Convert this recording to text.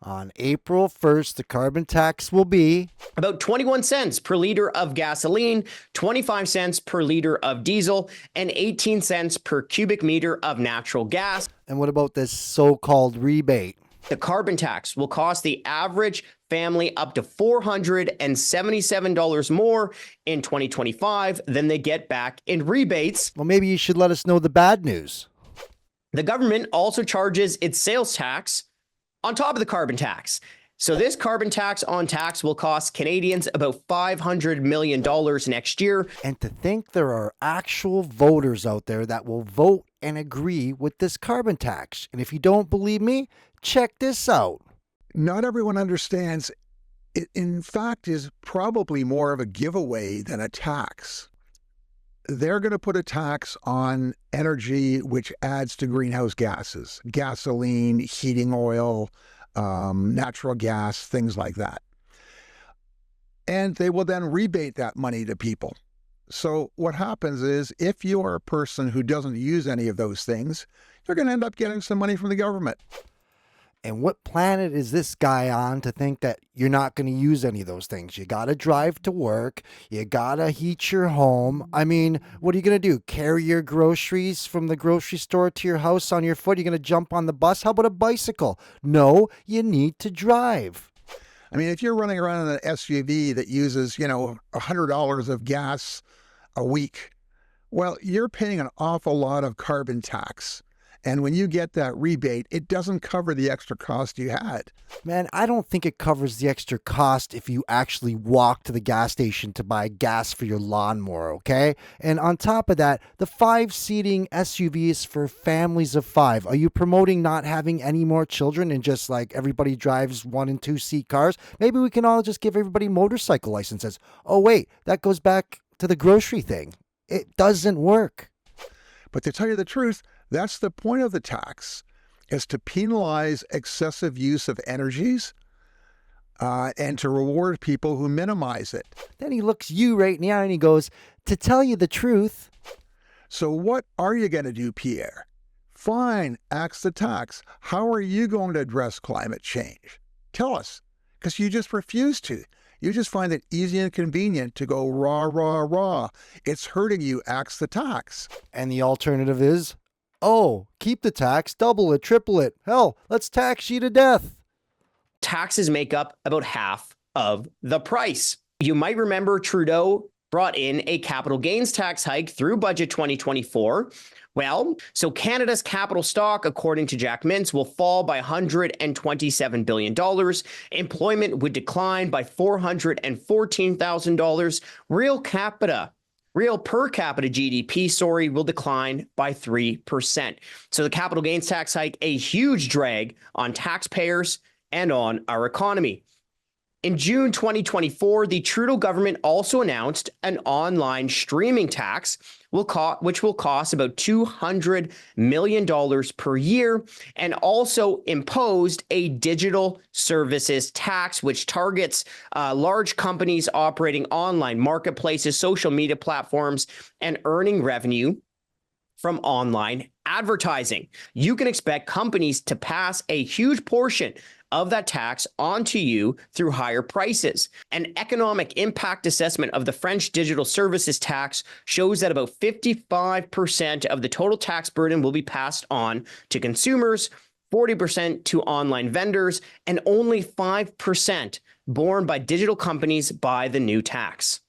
On April 1st, the carbon tax will be about 21 cents per liter of gasoline, 25 cents per liter of diesel, and 18 cents per cubic meter of natural gas. And what about this so-called rebate? The carbon tax will cost the average family up to $477 more in 2025 than they get back in rebates. Well, maybe you should let us know the bad news. The government also charges its sales tax on top of the carbon tax. So this carbon tax on tax will cost Canadians about $500 million next year. And to think there are actual voters out there that will vote and agree with this carbon tax. And if you don't believe me, check this out. Not everyone understands it, in fact, is probably more of a giveaway than a tax. They're going to put a tax on energy which adds to greenhouse gases, gasoline, heating oil, natural gas, things like that. And they will then rebate that money to people. So what happens is if you are a person who doesn't use any of those things, you're going to end up getting some money from the government. And what planet is this guy on to think that you're not going to use any of those things? You got to drive to work. You got to heat your home. I mean, what are you going to do? Carry your groceries from the grocery store to your house on your foot? You're going to jump on the bus? How about a bicycle? No, you need to drive. I mean, if you're running around in an SUV that uses, $100 of gas a week, well, you're paying an awful lot of carbon tax. And when you get that rebate, it doesn't cover the extra cost you had. Man, I don't think it covers the extra cost if you actually walk to the gas station to buy gas for your lawnmower, okay? And on top of that, the 5-seating SUV is for families of 5. Are you promoting not having any more children and just like everybody drives 1- and 2-seat cars? Maybe we can all just give everybody motorcycle licenses. Oh, wait, that goes back to the grocery thing. It doesn't work. But to tell you the truth, that's the point of the tax, is to penalize excessive use of energies and to reward people who minimize it. Then he looks you right in the eye and he goes, to tell you the truth. So what are you going to do, Pierre? Fine, axe the tax. How are you going to address climate change? Tell us, because you just refuse to. You just find it easy and convenient to go rah, rah, rah. It's hurting you, axe the tax. And the alternative is, oh, keep the tax, double it, triple it. Hell, let's tax you to death. Taxes make up about half of the price. You might remember Trudeau brought in a capital gains tax hike through budget 2024. Well, so Canada's capital stock, according to Jack Mintz, will fall by $127 billion. Employment would decline by $414,000. Real per capita GDP, will decline by 3%. So the capital gains tax hike, a huge drag on taxpayers and on our economy. In June 2024, the Trudeau government also announced an online streaming tax, which will cost about $200 million per year, and also imposed a digital services tax, which targets large companies operating online marketplaces, social media platforms, and earning revenue from online advertising. You can expect companies to pass a huge portion of that tax onto you through higher prices. An economic impact assessment of the French digital services tax shows that about 55% of the total tax burden will be passed on to consumers, 40% to online vendors, and only 5% borne by digital companies by the new tax.